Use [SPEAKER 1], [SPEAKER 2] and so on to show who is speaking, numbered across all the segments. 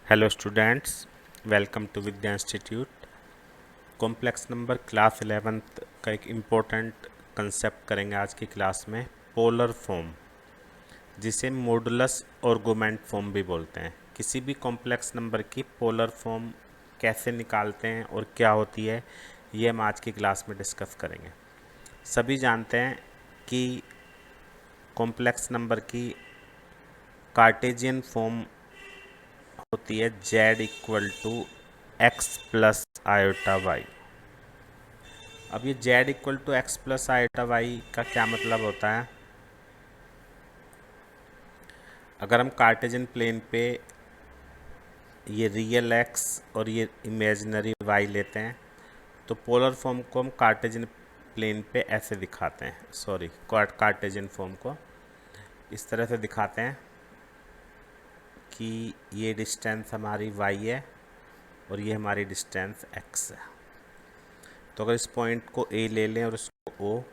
[SPEAKER 1] Hello students, welcome to Vidya institute. Complex number class 11th का एक important concept करेंगे आज की क्लास में, पोलर फॉर्म, जिसे मॉडुलस आर्गुमेंट फॉर्म भी बोलते हैं। किसी भी कॉम्प्लेक्स नंबर की पोलर फॉर्म कैसे निकालते हैं और क्या होती है, ये हम आज की क्लास में डिस्कस करेंगे। सभी जानते हैं कि कॉम्प्लेक्स नंबर की कार्टेशियन फॉर्म होती है z equal to x plus iota y. अब ये z equal to x plus iota y का क्या मतलब होता है? अगर हम कार्टेशियन प्लेन पे ये रियल x और ये इमेजिनरी y लेते हैं तो पोलर फॉर्म को हम कार्टेशियन प्लेन पे ऐसे दिखाते हैं, कार्टेशियन फॉर्म को इस तरह से दिखाते हैं कि ये डिस्टेंस हमारी y है और ये हमारी डिस्टेंस x है। तो अगर इस पॉइंट को A ले लें और इसको O,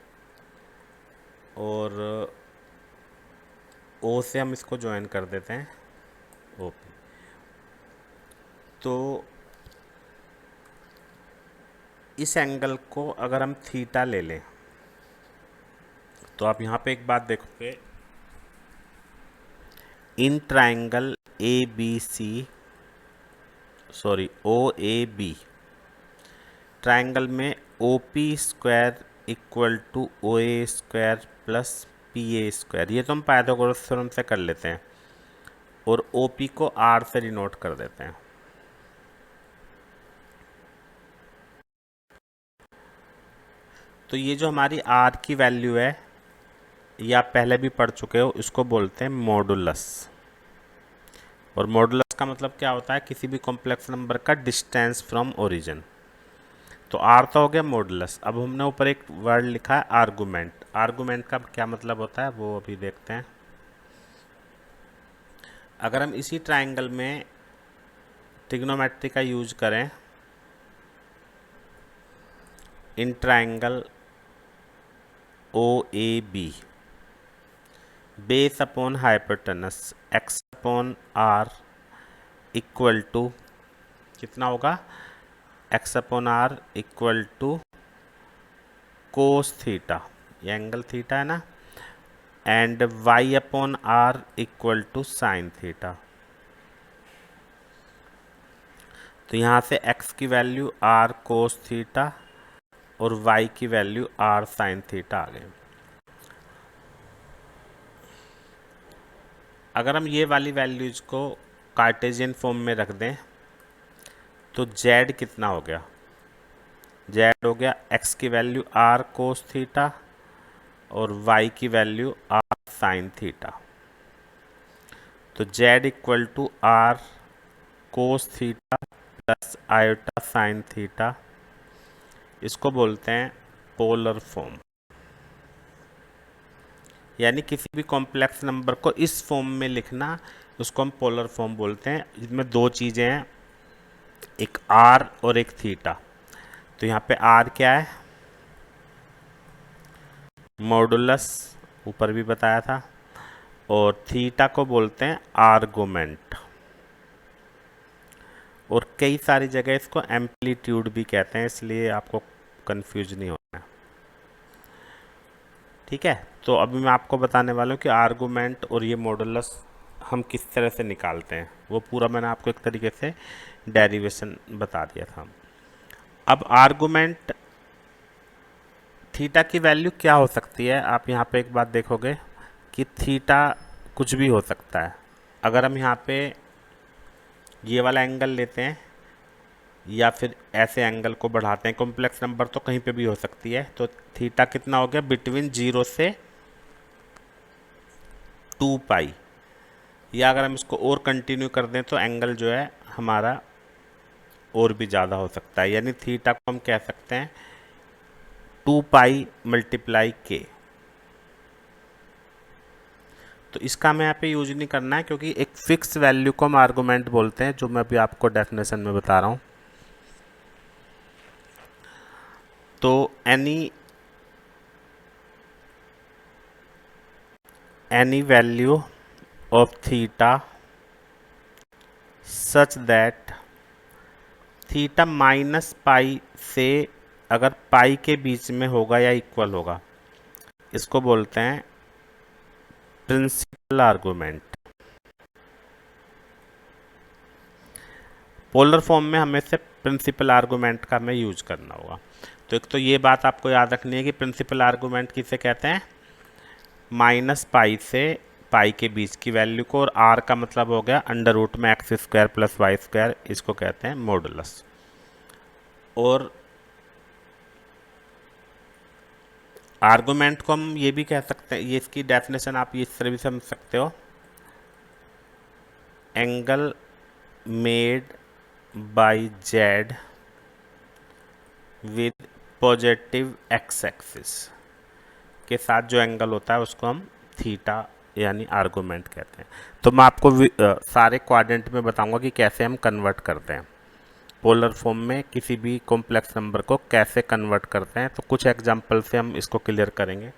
[SPEAKER 1] और O से हम इसको ज्वाइन कर देते हैं OP, तो इस एंगल को अगर हम थीटा ले लें तो आप यहाँ पे एक बात देखोगे, इन ट्राइंगल OAB ट्राइंगल में OP square equal to OA square plus PA square, ये तो हम पाइथागोरस थ्योरम से कर लेते हैं, और OP को R से डिनोट कर देते हैं। तो ये जो हमारी R की वैल्यू है, ये आप पहले भी पढ़ चुके हो, इसको बोलते हैं मॉडुलस। और मॉडुलस का मतलब क्या होता है? किसी भी कॉम्प्लेक्स नंबर का डिस्टेंस फ्रॉम ओरिजिन। तो आर तो हो गया मॉडुलस। अब हमने ऊपर एक वर्ड लिखा है आर्गुमेंट। आर्गुमेंट का क्या मतलब होता है वो अभी देखते हैं। अगर हम इसी ट्राइंगल में ट्रिग्नोमेट्री का यूज करें, in triangle OAB base upon hypotenuse x upon r equal to कितना होगा? x upon r equal to cos theta, ये एंगल थीटा है ना, and y upon r equal to sine theta. तो यहाँ से x की वैल्यू r कोस थीटा और y की वैल्यू r साइन थीटा आ गई। अगर हम ये वाली वैल्यूज को कार्टेशियन फॉर्म में रख दें तो z कितना हो गया? z हो गया x की वैल्यू r कोस थीटा और y की वैल्यू r साइन थीटा। तो z equal to r cos theta plus iota sine theta, इसको बोलते हैं पोलर फॉर्म। यानी किसी भी कॉम्प्लेक्स नंबर को इस फॉर्म में लिखना, उसको हम पोलर फॉर्म बोलते हैं। जिसमें दो चीज़ें हैं, एक r और एक थीटा। तो यहाँ पे r क्या है? मॉडुलस, ऊपर भी बताया था, और थीटा को बोलते हैं आर्गुमेंट, और कई सारी जगह इसको एम्पलीट्यूड भी कहते हैं, इसलिए आपको कंफ्यूज नहीं होना है। ठीक है, तो अभी मैं आपको बताने वाला हूँ कि आर्गुमेंट और ये मॉडुलस हम किस तरह से निकालते हैं। वो पूरा मैंने आपको एक तरीके से डेरिवेशन बता दिया था। अब आर्गुमेंट थीटा की वैल्यू क्या हो सकती है? आप यहाँ पे एक बात देखोगे कि थीटा कुछ भी हो सकता है। अगर हम यहाँ पे ये वाला एंगल लेते हैं या फिर ऐसे एंगल को बढ़ाते हैं, कॉम्प्लेक्स नंबर तो कहीं पे भी हो सकती है, तो थीटा कितना हो गया? बिटवीन 0 से 2 पाई। या अगर हम इसको और कंटिन्यू कर दें तो एंगल जो है हमारा और भी ज़्यादा हो सकता है। यानी थीटा को हम कह सकते हैं 2 पाई मल्टीप्लाई के। तो इसका हमें यहाँ पे यूज नहीं करना है, क्योंकि एक फिक्स वैल्यू को हम आर्गुमेंट बोलते हैं, जो मैं अभी आपको डेफिनेशन में बता रहा हूँ। तो any value of theta such that theta minus pi से अगर पाई के बीच में होगा या इक्वल होगा, इसको बोलते हैं प्रिंसिपल आर्गुमेंट। पोलर फॉर्म में हमें से प्रिंसिपल आर्गुमेंट का हमें यूज करना होगा। तो एक तो ये बात आपको याद रखनी है कि प्रिंसिपल आर्गुमेंट किसे कहते हैं, माइनस पाई से पाई के बीच की वैल्यू को, और आर का मतलब हो गया अंडर रूट में x square plus y square, इसको कहते हैं मॉडुलस। और आर्गुमेंट को हम ये भी कह सकते हैं, ये इसकी डेफिनेशन आप इस तरह भी समझ सकते हो, angle made by Z with positive x axis के साथ जो एंगल होता है उसको हम थीटा यानी आर्गुमेंट कहते हैं। तो मैं आपको सारे क्वाड्रेंट में बताऊंगा कि कैसे हम कन्वर्ट करते हैं, पोलर फॉर्म में किसी भी कॉम्प्लेक्स नंबर को कैसे कन्वर्ट करते हैं। तो कुछ एग्जांपल से हम इसको क्लियर करेंगे।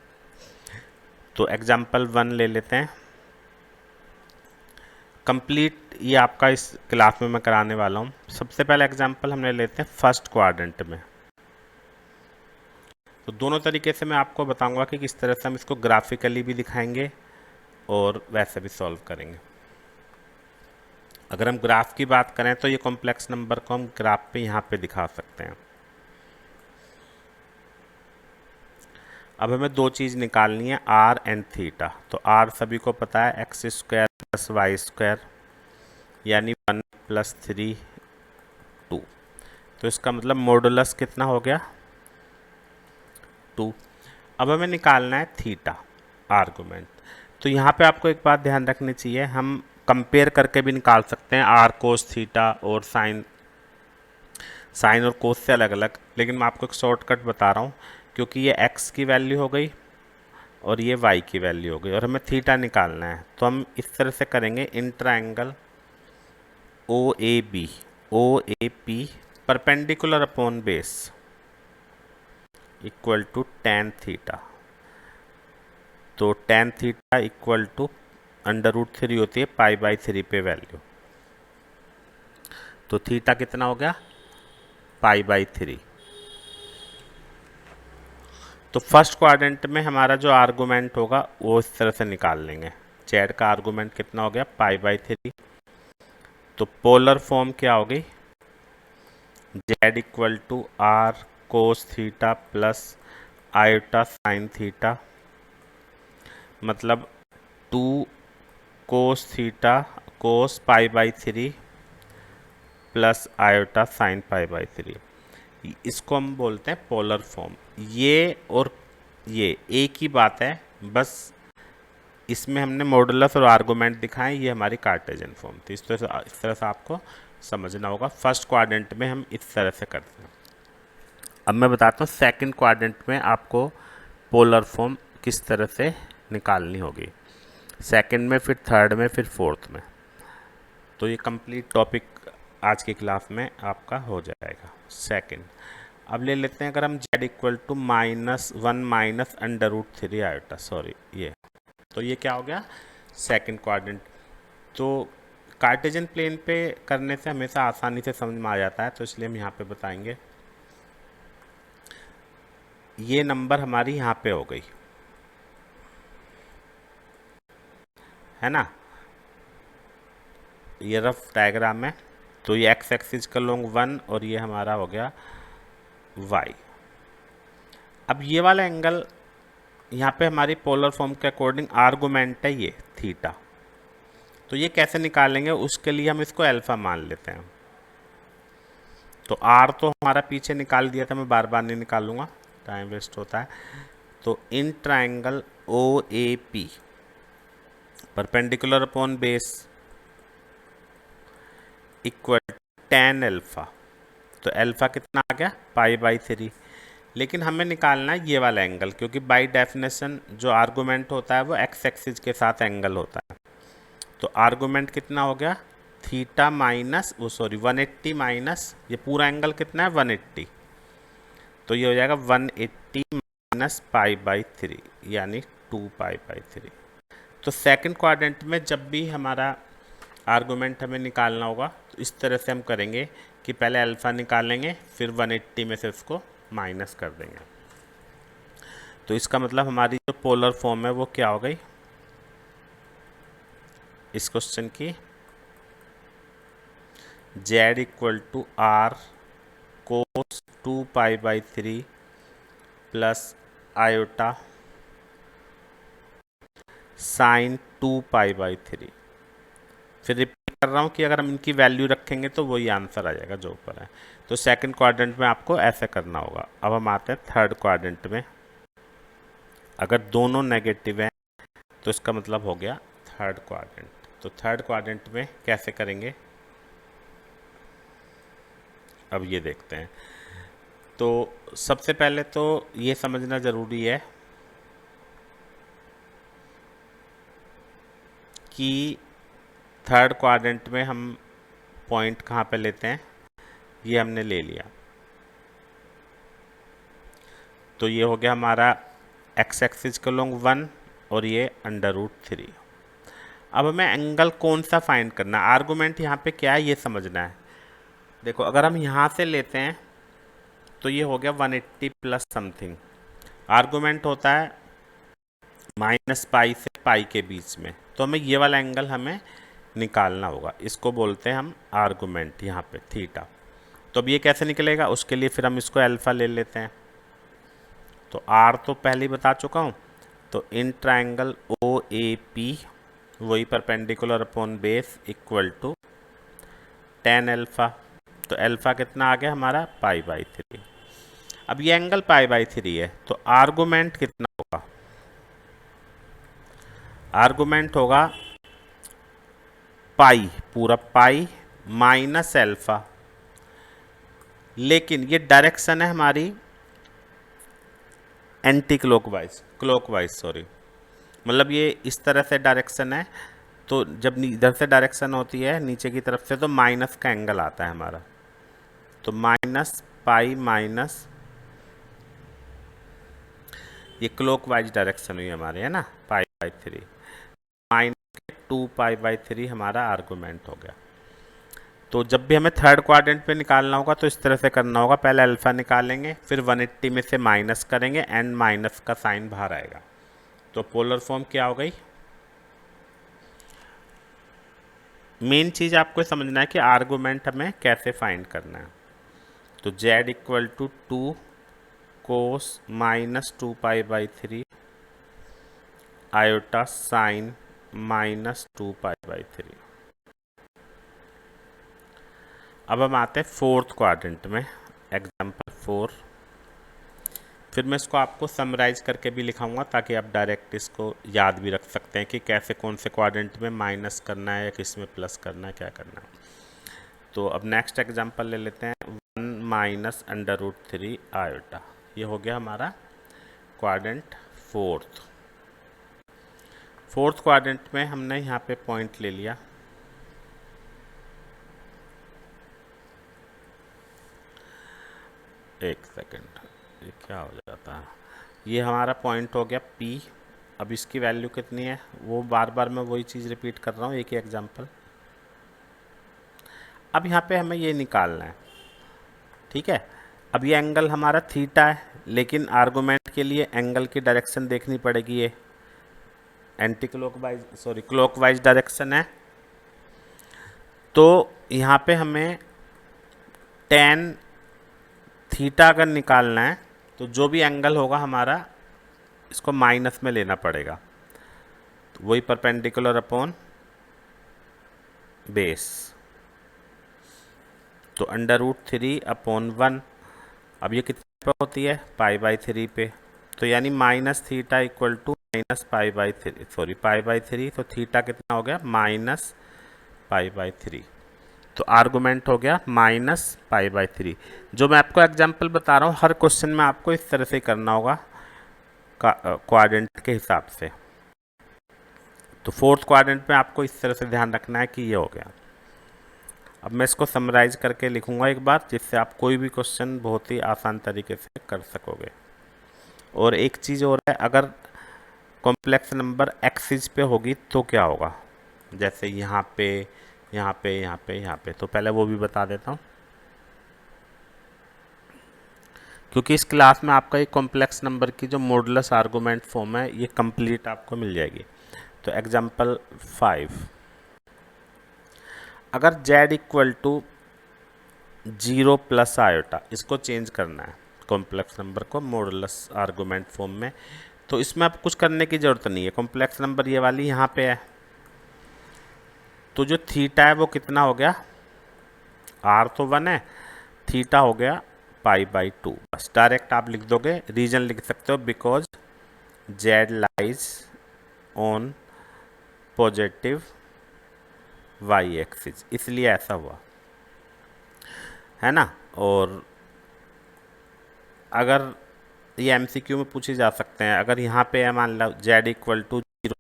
[SPEAKER 1] तो एग्जांपल 1 ले लेते हैं, कंप्लीट ये आपका इस क्लास में मैं कराने वाला हूँ। सबसे पहला एग्जांपल हम ले लेते हैं फर्स्ट क्वाड्रेंट में। तो दोनों तरीके से मैं आपको बताऊंगा कि किस तरह से हम इसको ग्राफिकली भी दिखाएंगे और वैसे भी सॉल्व करेंगे। अगर हम ग्राफ की बात करें तो ये कॉम्प्लेक्स नंबर को हम ग्राफ पे यहाँ पे दिखा सकते हैं। अब हमें दो चीज़ निकालनी है, आर एंड थीटा। तो आर सभी को पता है x square plus y square यानी 1 + 3 2। तो इसका मतलब मॉडुलस कितना हो गया 2। अब हमें निकालना है थीटा आर्गुमेंट। तो यहाँ पे आपको एक बात ध्यान रखनी चाहिए, हम कंपेयर करके भी निकाल सकते हैं आर कोस थीटा और साइन और कोस से अलग अलग, लेकिन मैं आपको एक शॉर्टकट बता रहा हूँ क्योंकि ये एक्स की वैल्यू हो गई और ये वाई की वैल्यू हो गई और हमें थीटा निकालना है। तो हम इस तरह से करेंगे, in triangle O A P perpendicular upon base equal to tan theta. तो टेन थीटा इक्वल टू √3 होती है π/3 पे वैल्यू। तो थीटा कितना हो गया π/3। तो फर्स्ट क्वाड्रेंट में हमारा जो आर्गुमेंट होगा वो इस तरह से निकाल लेंगे। जेड का आर्गुमेंट कितना हो गया π/3। तो पोलर फॉर्म क्या होगी, Z equal to R cos theta plus iota sine theta, मतलब 2 cos theta cos π/3 plus iota sine π/3। इसको हम बोलते हैं पोलर फॉर्म। ये और ये एक ही बात है, बस इसमें हमने मॉडुलस और आर्गुमेंट दिखाएं, ये हमारी कार्टेशियन फॉर्म थी। इस तरह से आपको समझना होगा। फर्स्ट क्वाड्रेंट में हम इस तरह से करते हैं। अब मैं बताता हूँ सेकंड क्वाड्रेंट में आपको पोलर फॉर्म किस तरह से निकालनी होगी, सेकंड में, फिर थर्ड में, फिर फोर्थ में। तो ये कंप्लीट टॉपिक आज की क्लास में आपका हो जाएगा। सेकंड अब ले लेते हैं, अगर हम z इक्वल टू -1 - √3 आयोटा, सॉरी ये, तो ये क्या हो गया सेकंड क्वाड्रेंट। तो कार्टेशियन प्लेन पे करने से हमेशा आसानी से समझ में आ जाता है, तो इसलिए हम यहाँ पे बताएंगे। ये नंबर हमारी यहाँ पे हो गई है ना, ये रफ डायग्राम है। तो ये एक्स एक्सिस का लॉन्ग 1 और ये हमारा हो गया वाई। अब ये वाला एंगल यहाँ पे हमारी पोलर फॉर्म के अकॉर्डिंग आर्गुमेंट है ये थीटा। तो ये कैसे निकालेंगे, उसके लिए हम इसको अल्फा मान लेते हैं। तो आर तो हमारा पीछे निकाल दिया था, मैं बार बार नहीं निकालूंगा, टाइम वेस्ट होता है। तो in triangle O A P perpendicular upon base equal tan alpha. तो अल्फा कितना आ गया π/3। लेकिन हमें निकालना है ये वाला एंगल, क्योंकि बाय डेफिनेशन जो आर्गुमेंट होता है वो एक्स एक्सिस के साथ एंगल होता है। तो आर्गुमेंट कितना हो गया थीटा माइनस 180 माइनस ये पूरा एंगल कितना है 180। तो ये हो जाएगा 180 माइनस π/3 यानी 2π/3। तो सेकंड क्वाड्रेंट में जब भी हमारा आर्गूमेंट हमें निकालना होगा। तो इस तरह से हम करेंगे कि पहले अल्फ़ा निकालेंगे, फिर 180 में से उसको माइनस कर देंगे। तो इसका मतलब हमारी जो पोलर फॉर्म है वो क्या हो गई इस क्वेश्चन की, z equal to R cos 2π/3 plus iota sine 2π/3। फिर रिपीट कर रहा हूँ कि अगर हम इनकी वैल्यू रखेंगे तो वही आंसर आ जाएगा जो ऊपर है। तो सेकंड क्वाड्रेंट में आपको ऐसे करना होगा। अब हम आते हैं थर्ड क्वाड्रेंट में। अगर दोनों नेगेटिव हैं तो इसका मतलब हो गया थर्ड क्वाड्रेंट। तो थर्ड क्वाड्रेंट में कैसे करेंगे अब ये देखते हैं। तो सबसे पहले तो ये समझना ज़रूरी है कि थर्ड क्वाड्रेंट में हम पॉइंट कहाँ पे लेते हैं। ये हमने ले लिया, तो ये हो गया हमारा एक्स एक्सिस के लॉन्ग 1 और ये √3। अब हमें एंगल कौन सा फाइंड करना है, आर्गूमेंट यहाँ पे क्या है ये समझना है। देखो अगर हम यहाँ से लेते हैं तो ये हो गया 180 प्लस समथिंग। आर्गूमेंट होता है -π से π के बीच में, तो हमें ये वाला एंगल हमें निकालना होगा। इसको बोलते हैं हम आर्गूमेंट, यहाँ पे थीटा। तो अब ये कैसे निकलेगा, उसके लिए फिर हम इसको अल्फ़ा ले लेते हैं। तो आर तो पहले ही बता चुका हूँ। तो in triangle O A P वही perpendicular upon base equal to tan alpha. तो अल्फ़ा कितना आ गया हमारा π/3। अब ये एंगल π/3 है, तो आर्गूमेंट कितना होगा, आर्गूमेंट होगा पाई, पूरा पाई माइनस अल्फ़ा। लेकिन ये डायरेक्शन है हमारी एंटी क्लॉकवाइज सॉरी, मतलब ये इस तरह से डायरेक्शन है। तो जब इधर से डायरेक्शन होती है नीचे की तरफ से तो माइनस का एंगल आता है हमारा। तो -π माइनस ये क्लॉकवाइज डायरेक्शन हुई हमारे, है ना, π/3 माइनस 2π/3 हमारा आर्गूमेंट हो गया। तो जब भी हमें थर्ड क्वाड्रेंट पे निकालना होगा तो इस तरह से करना होगा, पहले अल्फ़ा निकालेंगे, फिर 180 में से माइनस करेंगे एंड माइनस का साइन बाहर आएगा। तो पोलर फॉर्म क्या हो गई। मेन चीज़ आपको समझना है कि आर्गूमेंट हमें कैसे फाइंड करना है। तो z equal to 2 cos -2π/3 iota sine -2π/3। अब हम आते हैं फोर्थ क्वाड्रेंट में, एग्जाम्पल 4। फिर मैं इसको आपको समराइज करके भी लिखाऊंगा ताकि आप डायरेक्ट इसको याद भी रख सकते हैं कि कैसे कौन से क्वाड्रेंट में माइनस करना है या किस में प्लस करना है, क्या करना है। तो अब नेक्स्ट एग्जांपल ले लेते हैं 1 -√3 आयोटा। ये हो गया हमारा क्वाड्रेंट फोर्थ क्वाड्रेंट में हमने यहाँ पे पॉइंट ले लिया। एक सेकेंड, ये क्या हो जाता है, ये हमारा पॉइंट हो गया P। अब इसकी वैल्यू कितनी है वो बार बार मैं वही चीज़ रिपीट कर रहा हूँ, एक ही एग्जांपल। अब यहाँ पे हमें ये निकालना है, ठीक है। अब ये एंगल हमारा थीटा है, लेकिन आर्गूमेंट के लिए एंगल की डायरेक्शन देखनी पड़ेगी। ये एंटी क्लॉकवाइज डायरेक्शन है। तो यहाँ पे हमें tan थीटा अगर निकालना है तो जो भी एंगल होगा हमारा इसको माइनस में लेना पड़ेगा। तो वही परपेंडिकुलर अपॉन बेस, तो √3/1। अब ये कितने पे होती है, π/3 पे। तो यानी -θ इक्वल टू -π/3 सॉरी π/3। तो थीटा कितना हो गया, -π/3। तो आर्गूमेंट हो गया -π/3। जो मैं आपको एग्जांपल बता रहा हूँ हर क्वेश्चन में आपको इस तरह से करना होगा क्वाड्रेंट के हिसाब से। तो फोर्थ क्वाड्रेंट में आपको इस तरह से ध्यान रखना है कि ये हो गया। अब मैं इसको समराइज करके लिखूंगा एक बार, जिससे आप कोई भी क्वेश्चन बहुत ही आसान तरीके से कर सकोगे। और एक चीज़ और है, अगर कॉम्प्लेक्स नंबर एक्सिस पे होगी तो क्या होगा, जैसे यहाँ पे यहाँ पे यहाँ पे यहाँ पे, तो पहले वो भी बता देता हूँ, क्योंकि इस क्लास में आपका ये कॉम्प्लेक्स नंबर की जो मॉडुलस आर्गुमेंट फॉर्म है ये कंप्लीट आपको मिल जाएगी। तो एग्जांपल 5, अगर z equal to 0 plus iota, इसको चेंज करना है कॉम्प्लेक्स नंबर को मॉडुलस आर्गुमेंट फॉर्म में, तो इसमें आप कुछ करने की ज़रूरत नहीं है। कॉम्प्लेक्स नंबर ये वाली यहाँ पे है, तो जो थीटा है वो कितना हो गया, r तो 1 है, थीटा हो गया π/2। बस डायरेक्ट आप लिख दोगे, रीजन लिख सकते हो because z lies on positive y axis, इसलिए ऐसा हुआ है ना। और अगर ये एमसीक्यू में पूछे जा सकते हैं, अगर यहाँ पे है मान लो z equal to 0,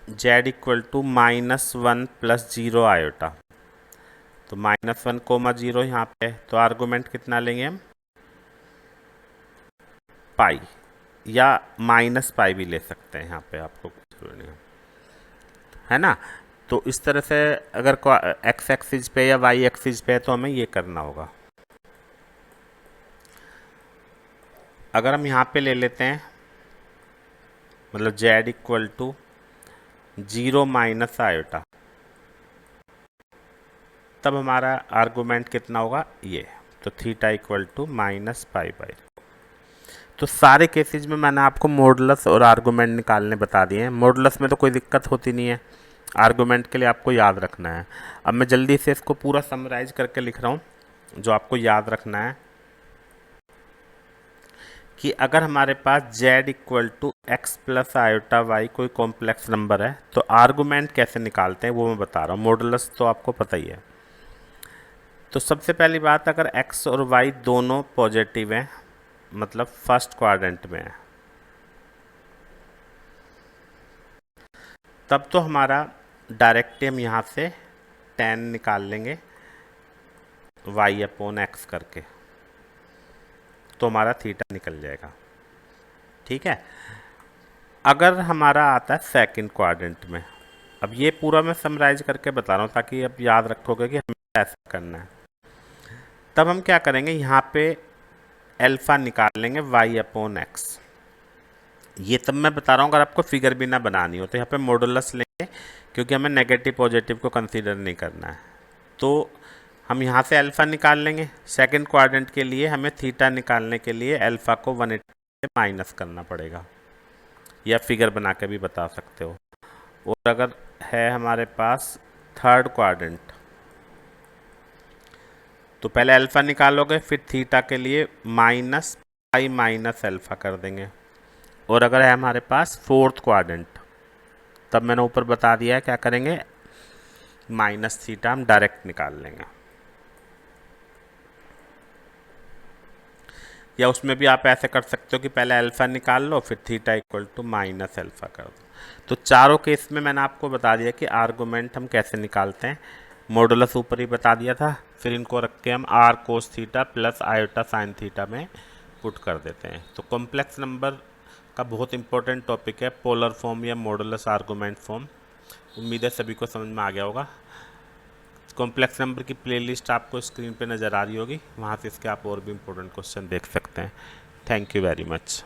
[SPEAKER 1] z equal to -1 plus 0 iota, तो -1, 0 यहाँ पे, तो आर्गुमेंट कितना लेंगे हम, पाई, या -पाई भी ले सकते हैं, यहाँ पे आपको कुछ जरूरी नहीं है ना। तो इस तरह से अगर एक्स एक्सिस पे या वाई एक्सिस पे है तो हमें ये करना होगा। अगर हम यहाँ पे ले लेते हैं, मतलब z equal to 0 minus iota, तब हमारा आर्गुमेंट कितना होगा ये, तो थीटा इक्वल टू -π/2। तो सारे केसेस में मैंने आपको मॉडुलस और आर्गुमेंट निकालने बता दिए हैं। मॉडुलस में तो कोई दिक्कत होती नहीं है, आर्गुमेंट के लिए आपको याद रखना है। अब मैं जल्दी से इसको पूरा समराइज करके लिख रहा हूँ, जो आपको याद रखना है कि अगर हमारे पास z equal to x plus iota y कोई कॉम्प्लेक्स नंबर है, तो आर्गुमेंट कैसे निकालते हैं वो मैं बता रहा हूँ। मॉडुलस तो आपको पता ही है। तो सबसे पहली बात, अगर x और y दोनों पॉजिटिव हैं, मतलब फर्स्ट क्वाड्रेंट में है, तब तो हमारा डायरेक्ट हम यहाँ से tan निकाल लेंगे y/x करके, तो हमारा थीटा निकल जाएगा। ठीक है। अगर हमारा आता है सेकंड क्वाड्रेंट में, अब ये पूरा मैं समराइज करके बता रहा हूँ ताकि अब याद रखोगे कि हमें ऐसा करना है। तब हम क्या करेंगे, यहाँ पे अल्फा निकाल लेंगे y/x। ये तब मैं बता रहा हूँ अगर आपको फिगर भी ना बनानी हो, तो यहाँ पे मॉडुलस लेंगे क्योंकि हमें नेगेटिव पॉजिटिव को कंसीडर नहीं करना है। तो हम यहाँ से अल्फ़ा निकाल लेंगे। सेकंड क्वाड्रेंट के लिए हमें थीटा निकालने के लिए अल्फ़ा को 180 से माइनस करना पड़ेगा, या फिगर बना के भी बता सकते हो। और अगर है हमारे पास थर्ड क्वाड्रेंट, तो पहले अल्फ़ा निकालोगे, फिर थीटा के लिए -π माइनस अल्फ़ा कर देंगे। और अगर है हमारे पास फोर्थ क्वाड्रेंट, तब मैंने ऊपर बता दिया है क्या करेंगे, माइनस थीटा हम डायरेक्ट निकाल लेंगे। या उसमें भी आप ऐसे कर सकते हो कि पहले अल्फ़ा निकाल लो, फिर theta equal to minus alpha कर दो। तो चारों केस में मैंने आपको बता दिया कि आर्गुमेंट हम कैसे निकालते हैं। मॉडुलस ऊपर ही बता दिया था, फिर इनको रख के हम r cos theta plus iota sine theta में पुट कर देते हैं। तो कॉम्प्लेक्स नंबर का बहुत इंपॉर्टेंट टॉपिक है पोलर फॉर्म या मॉडुलस आर्गुमेंट फॉर्म। उम्मीद है सभी को समझ में आ गया होगा। कॉम्प्लेक्स नंबर की प्लेलिस्ट आपको स्क्रीन पे नज़र आ रही होगी, वहाँ से इसके आप और भी इम्पोर्टेंट क्वेश्चन देख सकते हैं। Thank you very much.